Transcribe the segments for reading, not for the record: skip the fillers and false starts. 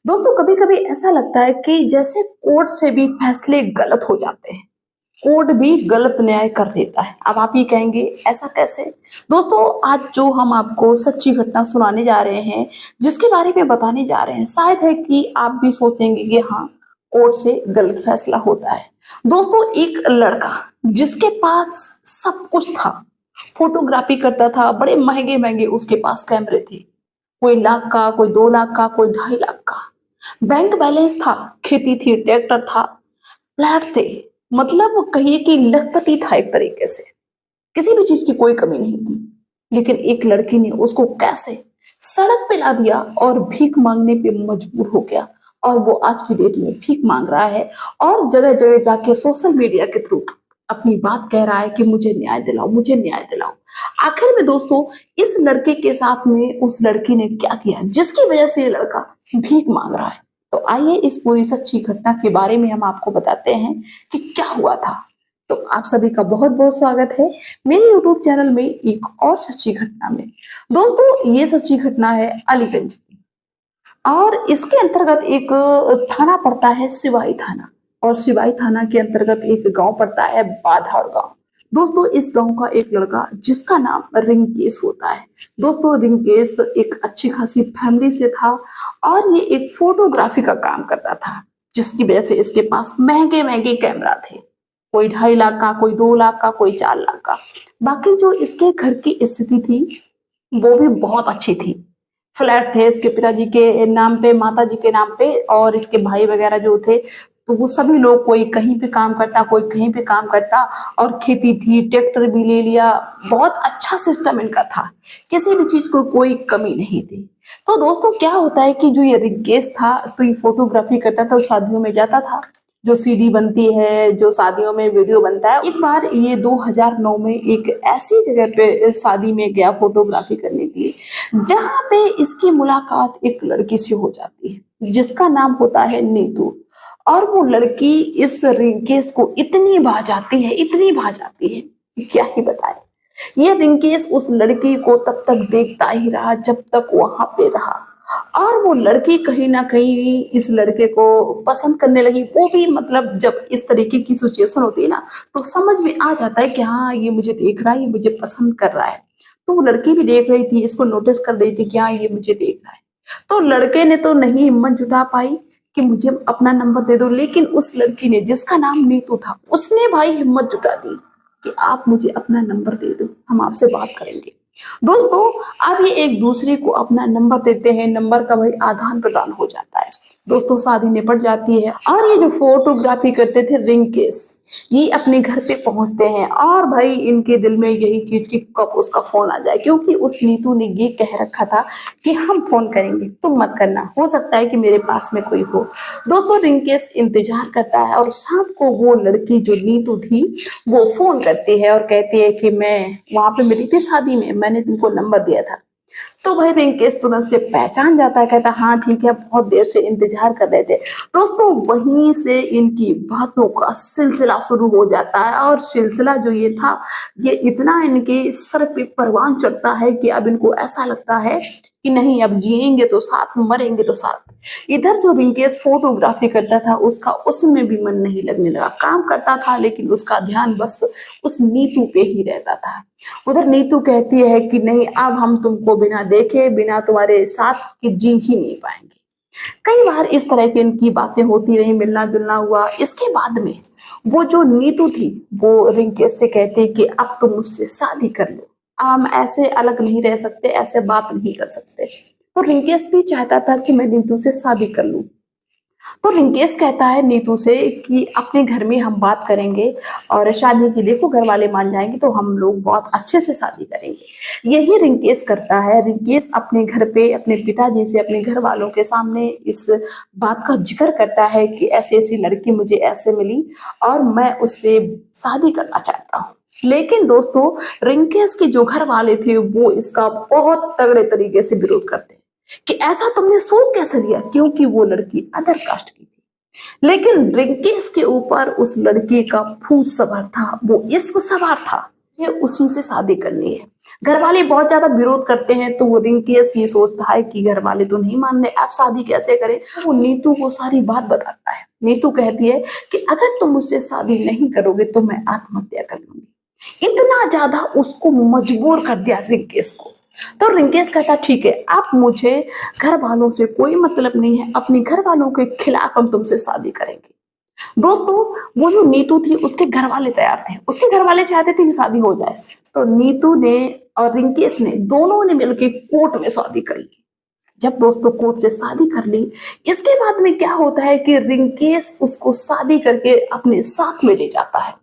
दोस्तों कभी कभी ऐसा लगता है कि जैसे कोर्ट से भी फैसले गलत हो जाते हैं। कोर्ट भी गलत न्याय कर देता है। अब आप ये कहेंगे ऐसा कैसे। दोस्तों आज जो हम आपको सच्ची घटना सुनाने जा रहे हैं, जिसके बारे में बताने जा रहे हैं, शायद है कि आप भी सोचेंगे कि हाँ, कोर्ट से गलत फैसला होता है। दोस्तों एक लड़का जिसके पास सब कुछ था, फोटोग्राफी करता था, बड़े महंगे महंगे उसके पास कैमरे थे, कोई लाख का, कोई 2 लाख का, कोई 2.5 लाख का बैंक बैलेंस था, खेती थी, ट्रैक्टर था, फ्लैट थे, मतलब कहिए कि लखपति था एक तरीके से। किसी भी चीज की कोई कमी नहीं थी। लेकिन एक लड़की ने उसको कैसे सड़क पे ला दिया और भीख मांगने पे मजबूर हो गया। और वो आज की डेट में भीख मांग रहा है और जगह जगह जाके सोशल मीडिया के थ्रू अपनी बात कह रहा है कि मुझे न्याय दिलाओ, मुझे न्याय दिलाओ। आखिर में दोस्तों इस लड़के के साथ में उस लड़की ने क्या किया जिसकी वजह से ये लड़का भीख मांग रहा है। तो आइए इस पूरी सच्ची घटना के बारे में हम आपको बताते हैं कि क्या हुआ था। तो आप सभी का बहुत बहुत स्वागत है मेरे YouTube चैनल में एक और सच्ची घटना में। दोस्तों ये सच्ची घटना है अलीगंज की और इसके अंतर्गत एक थाना पड़ता है सिवाई थाना, और सिवाई थाना के अंतर्गत एक गांव पड़ता है बाधाड़ गांव। दोस्तों इस गांव का एक लड़का जिसका नाम रिंकेश होता है। दोस्तों रिंकेश एक अच्छी खासी फैमिली से था और ये एक फोटोग्राफी का काम करता था, जिसकी वजह से इसके पास महंगे महंगे कैमरा थे, कोई 2.5 लाख का, कोई 2 लाख का, कोई 4 लाख का। बाकी जो इसके घर की स्थिति थी वो भी बहुत अच्छी थी। फ्लैट थे इसके पिताजी के नाम पे, माता जी के नाम पे, और इसके भाई वगैरह जो थे तो वो सभी लोग, कोई कहीं पे काम करता, कोई कहीं पे काम करता, और खेती थी, ट्रैक्टर भी ले लिया। बहुत अच्छा सिस्टम इनका था, किसी भी चीज को कोई कमी नहीं थी। तो दोस्तों क्या होता है कि जो ये रिंकेश था तो ये फोटोग्राफी करता था, शादियों में जाता था, जो सीडी बनती है, जो शादियों में वीडियो बनता है। एक बार ये 2009 में एक ऐसी जगह पे शादी में गया फोटोग्राफी करने के लिए जहां पे इसकी मुलाकात एक लड़की से हो जाती है जिसका नाम होता है नीतू। और वो लड़की इस रिंकेश को इतनी भा जाती है, इतनी भा जाती है, क्या ही बताए। ये रिंकेश उस लड़की को तब तक देखता ही रहा जब तक वहां पे रहा, और वो लड़की कहीं ना कहीं इस लड़के को पसंद करने लगी। वो भी मतलब जब इस तरीके की सिचुएशन होती है ना तो समझ में आ जाता है कि हाँ ये मुझे देख रहा है, ये मुझे पसंद कर रहा है। तो वो लड़की भी देख रही थी, इसको नोटिस कर रही थी कि हाँ ये मुझे देख रहा है। तो लड़के ने तो नहीं हिम्मत जुटा पाई कि मुझे अपना नंबर दे दो, लेकिन उस लड़की ने जिसका नाम नीतू था उसने भाई हिम्मत जुटा दी कि आप मुझे अपना नंबर दे दो, हम आपसे बात करेंगे। दोस्तों अब ये एक दूसरे को अपना नंबर देते हैं, नंबर का भाई आदान प्रदान हो जाता है। दोस्तों शादी निपट जाती है और ये जो फोटोग्राफी करते थे रिंकेश, ये अपने घर पे पहुंचते हैं और भाई इनके दिल में यही चीज कि कब उसका फोन आ जाए, क्योंकि उस नीतू ने ये कह रखा था कि हम फोन करेंगे, तुम मत करना, हो सकता है कि मेरे पास में कोई हो। दोस्तों रिंकेश इंतजार करता है और शाम को वो लड़की जो नीतू थी वो फोन करती है और कहती है कि मैं वहां पे मिली थी शादी में, मैंने तुमको नंबर दिया था। तो भाई रिंकेश तुरंत से पहचान जाता है, कहता हाँ ठीक है, बहुत देर से इंतजार कर रहे थे। दोस्तों वहीं से इनकी बातों का सिलसिला शुरू हो जाता है, और सिलसिला जो ये था, ये इतना इनके सर पे परवान चढ़ता है कि अब इनको ऐसा लगता है कि नहीं, अब जिएंगे तो साथ, मरेंगे तो साथ। इधर जो रिंकेश फोटोग्राफी करता था उसका उसमें भी मन नहीं लगने लगा, काम करता था लेकिन उसका ध्यान बस उस नीतू पे ही रहता था। उधर नीतू कहती है कि नहीं, अब हम तुमको बिना देखे, बिना तुम्हारे साथ के जी ही नहीं पाएंगे। कई बार इस तरह की इनकी बातें होती रही, मिलना जुलना हुआ। इसके बाद में वो जो नीतू थी वो रिंकेश से कहती कि अब तुम मुझसे शादी कर लो, हम ऐसे अलग नहीं रह सकते, ऐसे बात नहीं कर सकते। तो रिंकेश भी चाहता था कि मैं नीतू से शादी कर लूं। तो रिंकेश कहता है नीतू से कि अपने घर में हम बात करेंगे और शादी की, देखो घर वाले मान जाएंगे तो हम लोग बहुत अच्छे से शादी करेंगे। यही रिंकेश करता है। रिंकेश अपने घर पे अपने पिताजी से, अपने घर वालों के सामने इस बात का जिक्र करता है कि ऐसी ऐसी लड़की मुझे ऐसे मिली और मैं उससे शादी करना चाहता हूँ। लेकिन दोस्तों रिंकेश के जो घर वाले थे वो इसका बहुत तगड़े तरीके से विरोध करते हैं कि ऐसा तुमने सोच कैसे लिया, क्योंकि वो लड़की अदर कास्ट की थी। लेकिन रिंकेश के ऊपर उस लड़की का भूत सवार था, वो इश्क सवार था। ये उसी से शादी करनी है। घर वाले बहुत ज्यादा विरोध करते हैं तो वो रिंकेश ये सोचता है कि घर वाले तो नहीं मान रहे, आप शादी कैसे करें। वो नीतू को सारी बात बताता है। नीतू कहती है कि अगर तुम मुझसे शादी नहीं करोगे तो मैं आत्महत्या कर लूंगी। इतना ज्यादा उसको मजबूर कर दिया रिंकेश को। तो रिंकेश कहता ठीक है, आप मुझे घर वालों से कोई मतलब नहीं है, अपने घर वालों के खिलाफ हम तुमसे शादी करेंगे। दोस्तों वो जो नीतू थी उसके घर वाले तैयार थे, उसके घर वाले चाहते थे कि शादी हो जाए। तो नीतू ने और रिंकेश ने दोनों ने मिलकर कोर्ट में शादी कर ली। जब दोस्तों कोर्ट से शादी कर ली, इसके बाद में क्या होता है कि रिंकेश उसको शादी करके अपने साथ में ले जाता है।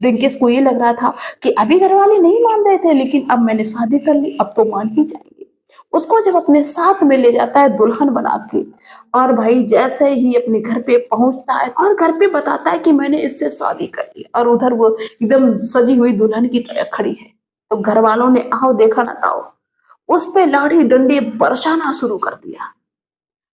रिंकेश को ये लग रहा था कि अभी घर वाले नहीं मान रहे थे, लेकिन अब मैंने शादी कर ली, अब तो मान ही जाएंगे। उसको जब अपने साथ में ले जाता है दुल्हन बना के, और भाई जैसे ही अपने घर पे पहुंचता है और घर पे बताता है कि मैंने इससे शादी कर ली, और उधर वो एकदम सजी हुई दुल्हन की तरह खड़ी है, तो घर वालों ने आओ देखा ना ताओ, उस पे लाठी डंडे बरसाना शुरू कर दिया।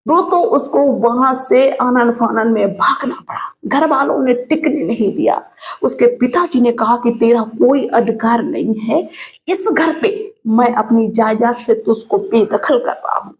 दोस्तों उसको वहां से आनन फानन में भागना पड़ा। घर वालों ने टिकने नहीं दिया। उसके पिताजी ने कहा कि तेरा कोई अधिकार नहीं है इस घर पे, मैं अपनी जायदाद से तुझको बेदखल कर रहा हूं।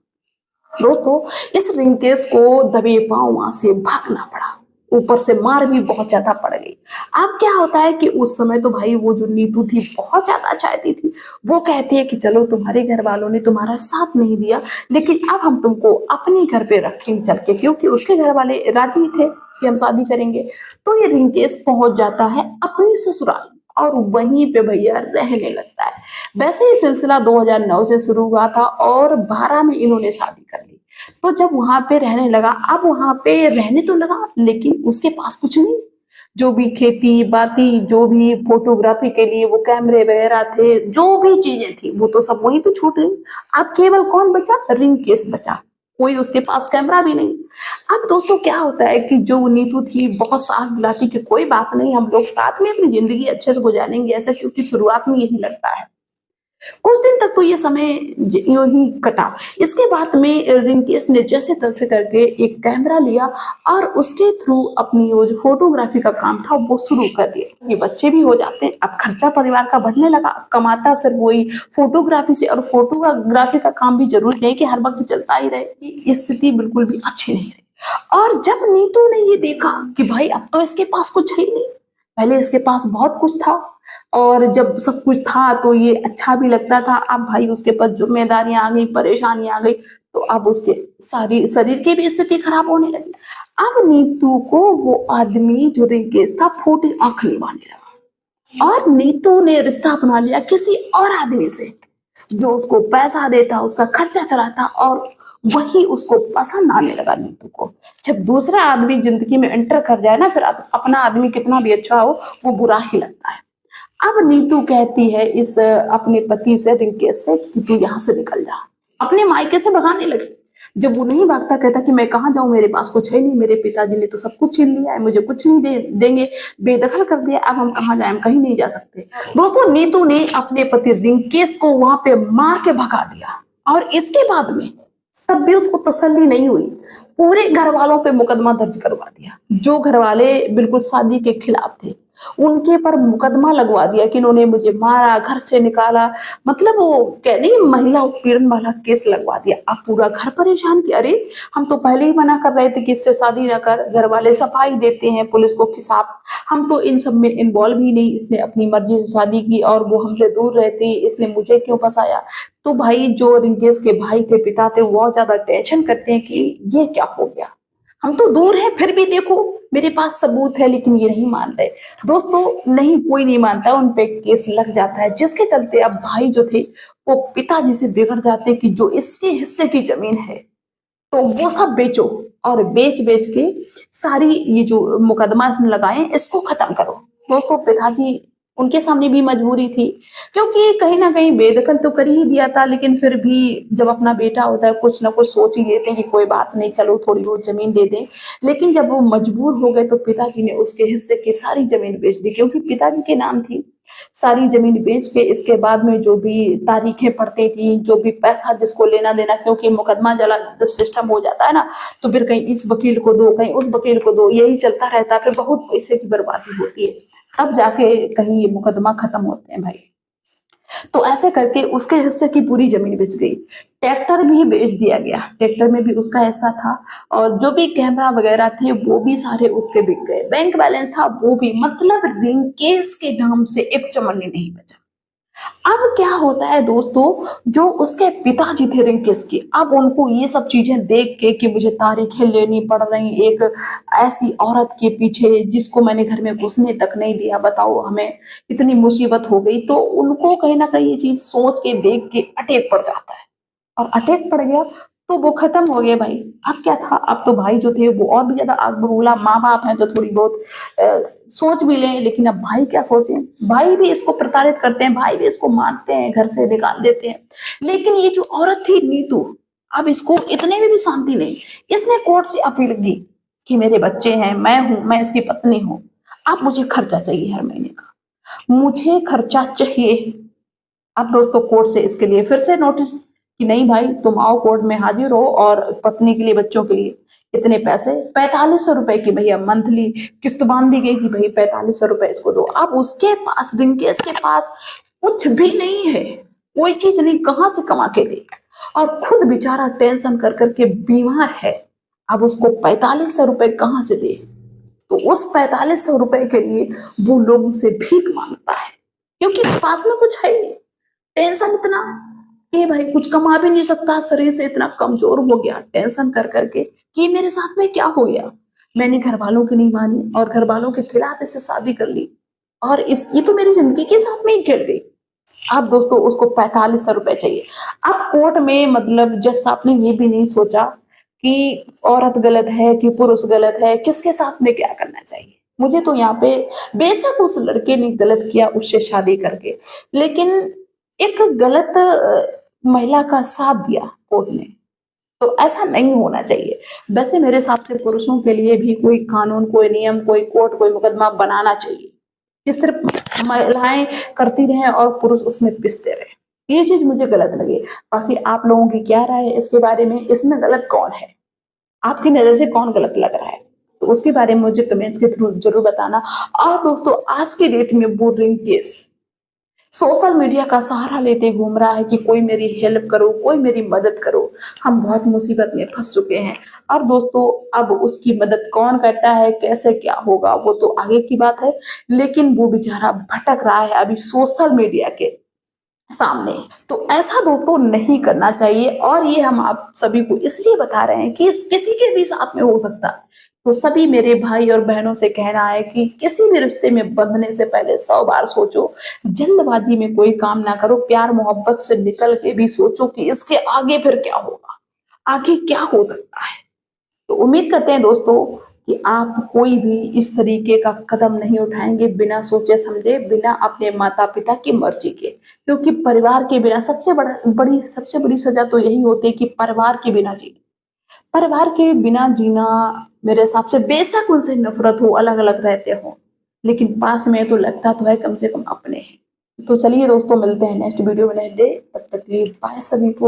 दोस्तों इस रिंकेश को दबे पांव वहां से भागना पड़ा। ऊपर से मार भी बहुत ज्यादा पड़ गई। अब क्या होता है कि उस समय तो भाई वो जो नीतू थी बहुत ज्यादा चाहती थी, वो कहती है कि चलो तुम्हारे घर वालों ने तुम्हारा साथ नहीं दिया, लेकिन अब हम तुमको अपने घर पे रखेंगे चल के, क्योंकि उसके घर वाले राजी थे कि हम शादी करेंगे। तो ये रिंकेश पहुंच जाता है अपनी ससुराल और वहीं पे भैया रहने लगता है। वैसे ही सिलसिला 2009 से शुरू हुआ था और 12 में इन्होंने शादी कर ली। तो जब वहां पे रहने लगा, अब वहां पे रहने तो लगा लेकिन उसके पास कुछ नहीं। जो भी खेती बाती, जो भी फोटोग्राफी के लिए वो कैमरे वगैरह थे, जो भी चीजें थी वो तो सब वहीं पे छूट गई। अब केवल कौन बचा? रिंकेश बचा। कोई उसके पास कैमरा भी नहीं। अब दोस्तों क्या होता है कि जो नीतू थी बहुत साथ दिलाती कि कोई बात नहीं, हम लोग साथ में अपनी जिंदगी अच्छे से गुजारेंगे ऐसा, क्योंकि शुरुआत में यही लगता है। कुछ दिन तक तो ये समय यूं ही कटा। इसके बाद में रिंकेश ने जैसे तैसे करके एक कैमरा लिया और उसके थ्रू अपनी वो जो फोटोग्राफी का काम था वो शुरू कर दिया। ये बच्चे भी हो जाते हैं, अब खर्चा परिवार का बढ़ने लगा। कमाता सिर्फ वही फोटोग्राफी से, और फोटोग्राफी का काम भी जरूरी नहीं कि हर वक्त चलता ही रहे। ये स्थिति बिल्कुल भी अच्छी नहीं रही। और जब नीतू ने ये देखा कि भाई अब तो इसके पास कुछ है ही नहीं, पहले इसके पास बहुत कुछ था और जब सब कुछ था तो ये अच्छा भी लगता था, अब भाई उसके पास जिम्मेदारियां आ गई, परेशानी आ गई, तो अब उसके सारी शरीर की भी स्थिति खराब होने लगी। अब नीतू को वो आदमी जो रिंकेश था फूटी आंख निभाने लगा, और नीतू ने रिश्ता अपना लिया किसी और आदमी से जो उसको पैसा देता, उसका खर्चा चलाता, और वही उसको पसंद आने लगा नीतू को। जब दूसरा आदमी जिंदगी में एंटर कर जाए ना, फिर अपना आदमी कितना भी अच्छा हो वो बुरा ही लगता है। अब नीतू कहती है इस अपने पति से, रिंकेश से, कि तू यहाँ से निकल जा। अपने मायके से भगाने लगी। जब वो नहीं भागता, कहता कि मैं कहाँ जाऊं, मेरे पास कुछ है नहीं, मेरे पिताजी ने तो सब कुछ छीन लिया है, मुझे कुछ नहीं देंगे, बेदखल कर दिया, अब हम कहाँ जाए, हम कहीं नहीं जा सकते। दोस्तों नीतू ने अपने पति रिंकेश को वहां पे मार के भगा दिया, और इसके बाद में तब भी उसको तसल्ली नहीं हुई, पूरे घर वालों पे मुकदमा दर्ज करवा दिया। जो घर वाले बिल्कुल शादी के खिलाफ थे उनके पर मुकदमा लगवा दिया कि इन्होंने मुझे मारा, घर से निकाला, मतलब वो कह नहीं महिला उत्पीड़न वाला केस लगवा दिया। अब पूरा घर परेशान कि अरे हम तो पहले ही मना कर रहे थे कि इससे शादी न कर, घर वाले सफाई देते हैं पुलिस को खिसाफ, हम तो इन सब में इन्वॉल्व ही नहीं, इसने अपनी मर्जी से शादी की और वो हमसे दूर रहती, इसने मुझे क्यों फंसाया। तो भाई जो रिंकेश के भाई थे, पिता थे, वो बहुत ज्यादा टेंशन करते हैं कि ये क्या हो गया, हम तो दूर हैं फिर भी देखो मेरे पास सबूत है, लेकिन ये नहीं मान रहे। दोस्तों नहीं, कोई नहीं मानता, उन पे केस लग जाता है, जिसके चलते अब भाई जो थे वो पिताजी से बिगड़ जाते कि जो इसके हिस्से की जमीन है तो वो सब बेचो, और बेच बेच के सारी ये जो मुकदमा इसने लगाए इसको खत्म करो। दोस्तों पिताजी उनके सामने भी मजबूरी थी, क्योंकि कहीं ना कहीं बेदखल तो कर ही दिया था, लेकिन फिर भी जब अपना बेटा होता है कुछ ना कुछ सोच ही लेते हैं कि कोई बात नहीं, चलो थोड़ी बहुत जमीन दे दें। लेकिन जब वो मजबूर हो गए तो पिताजी ने उसके हिस्से की सारी जमीन बेच दी, क्योंकि पिताजी के नाम थी। सारी जमीन बेच के इसके बाद में जो भी तारीखें पड़ती थी, जो भी पैसा जिसको लेना देना, क्योंकि मुकदमा जला जब सिस्टम हो जाता है ना, तो फिर कहीं इस वकील को दो, कहीं उस वकील को दो, यही चलता रहता है, फिर बहुत पैसे की बर्बादी होती है। अब जाके कहीं ये मुकदमा खत्म होते हैं भाई। तो ऐसे करके उसके हिस्से की पूरी जमीन बिच गई, ट्रैक्टर भी बेच दिया गया, ट्रैक्टर में भी उसका हिस्सा था, और जो भी कैमरा वगैरह थे वो भी सारे उसके बिक गए, बैंक बैलेंस था वो भी, मतलब रिंकेश के नाम से एक चमन नहीं बचा। अब क्या होता है दोस्तों, जो उसके पिताजी थे रिंकेश के, अब उनको ये सब चीजें देख के कि मुझे तारीखें लेनी पड़ रही एक ऐसी औरत के पीछे जिसको मैंने घर में घुसने तक नहीं दिया, बताओ हमें इतनी मुसीबत हो गई, तो उनको कहीं ना कहीं ये चीज सोच के देख के अटैक पड़ जाता है, और अटैक पड़ गया तो वो खत्म हो गया भाई। अब क्या था, अब तो भाई जो थे वो और भी ज्यादा आग बबूला, माँ बाप हैं तो थोड़ी बहुत सोच भी लें, लेकिन अब भाई क्या सोचें, भाई भी इसको प्रताड़ित करते हैं, भाई भी इसको मारते हैं, घर से निकाल देते हैं। लेकिन ये जो औरत थी नीतू, अब इसको इतने में भी शांति नहीं, इसने कोर्ट से अपील की कि मेरे बच्चे हैं, मैं हूं, मैं इसकी पत्नी हूं, अब मुझे खर्चा चाहिए हर महीने का, मुझे खर्चा चाहिए। अब दोस्तों कोर्ट से इसके लिए फिर से नोटिस कि नहीं भाई, तुम आओ कोर्ट में हाजिर हो, और पत्नी के लिए, बच्चों के लिए इतने पैसे, 4500 रुपए की भैया मंथली किस्त बांध दी गई कि भाई 4500 रुपए इसको दो। अब उसके पास, रिंकेश के पास कुछ भी नहीं है, कोई चीज नहीं, कहां से कमा के दे, और खुद बेचारा टेंशन कर करके बीमार है। अब उसको 4500 रुपए कहां से दे, तो उस 4500 रुपए के लिए वो लोगों से भीख मांगता है, क्योंकि पास में कुछ है नहीं, टेंशन इतना कि भाई कुछ कमा भी नहीं सकता, शरीर से इतना कमजोर हो गया टेंशन कर करके कि मेरे साथ में क्या हो गया, मैंने घर वालों की नहीं मानी और घर वालों के खिलाफ इससे शादी कर ली, और इस ये तो मेरी जिंदगी के साथ में ही खेल गई। अब दोस्तों उसको 4500 रुपए चाहिए। अब कोर्ट में मतलब जज साहब ने ये भी नहीं सोचा कि औरत गलत है कि पुरुष गलत है, किसके साथ में क्या करना चाहिए। मुझे तो यहाँ पे, बेशक उस लड़के ने गलत किया उससे शादी करके, लेकिन एक गलत महिला का साथ दिया कोर्ट ने, तो ऐसा नहीं होना चाहिए। वैसे मेरे हिसाब से पुरुषों के लिए भी कोई कानून, कोई नियम, कोई कोर्ट, कोई मुकदमा बनाना चाहिए कि सिर्फ महिलाएं करती रहें और पुरुष उसमें पिसते रहे। ये चीज मुझे गलत लगी। बाकी आप लोगों की क्या राय है इसके बारे में, इसमें गलत कौन है, आपकी नजर से कौन गलत लग रहा है, तो उसके बारे में मुझे कमेंट्स के थ्रू जरूर बताना। और दोस्तों आज के डेट में वो रिंकेश सोशल मीडिया का सहारा लेते घूम रहा है कि कोई मेरी हेल्प करो, कोई मेरी मदद करो, हम बहुत मुसीबत में फंस चुके हैं। और दोस्तों अब उसकी मदद कौन करता है, कैसे क्या होगा, वो तो आगे की बात है, लेकिन वो बेचारा भटक रहा है अभी सोशल मीडिया के सामने। तो ऐसा दोस्तों नहीं करना चाहिए, और ये हम आप सभी को इसलिए बता रहे हैं कि किसी के भी साथ में हो सकता है। तो सभी मेरे भाई और बहनों से कहना है कि किसी भी रिश्ते में बंधने से पहले 100 बार सोचो, जल्दबाजी में कोई काम ना करो, प्यार मोहब्बत से निकल के भी सोचो कि इसके आगे फिर क्या होगा, आगे क्या हो सकता है। तो उम्मीद करते हैं दोस्तों कि आप कोई भी इस तरीके का कदम नहीं उठाएंगे बिना सोचे समझे, बिना अपने माता पिता की मर्जी के, क्योंकि परिवार के बिना सबसे बड़ी सजा तो यही होती है कि परिवार के बिना जीना, परिवार के बिना जीना मेरे हिसाब से, बेशक उनसे नफरत हो, अलग अलग रहते हो, लेकिन पास में तो लगता तो है कम से कम अपने हैं। तो चलिए दोस्तों मिलते हैं नेक्स्ट वीडियो में, नेक्स्ट डे, तब तक के लिए बाय सभी को।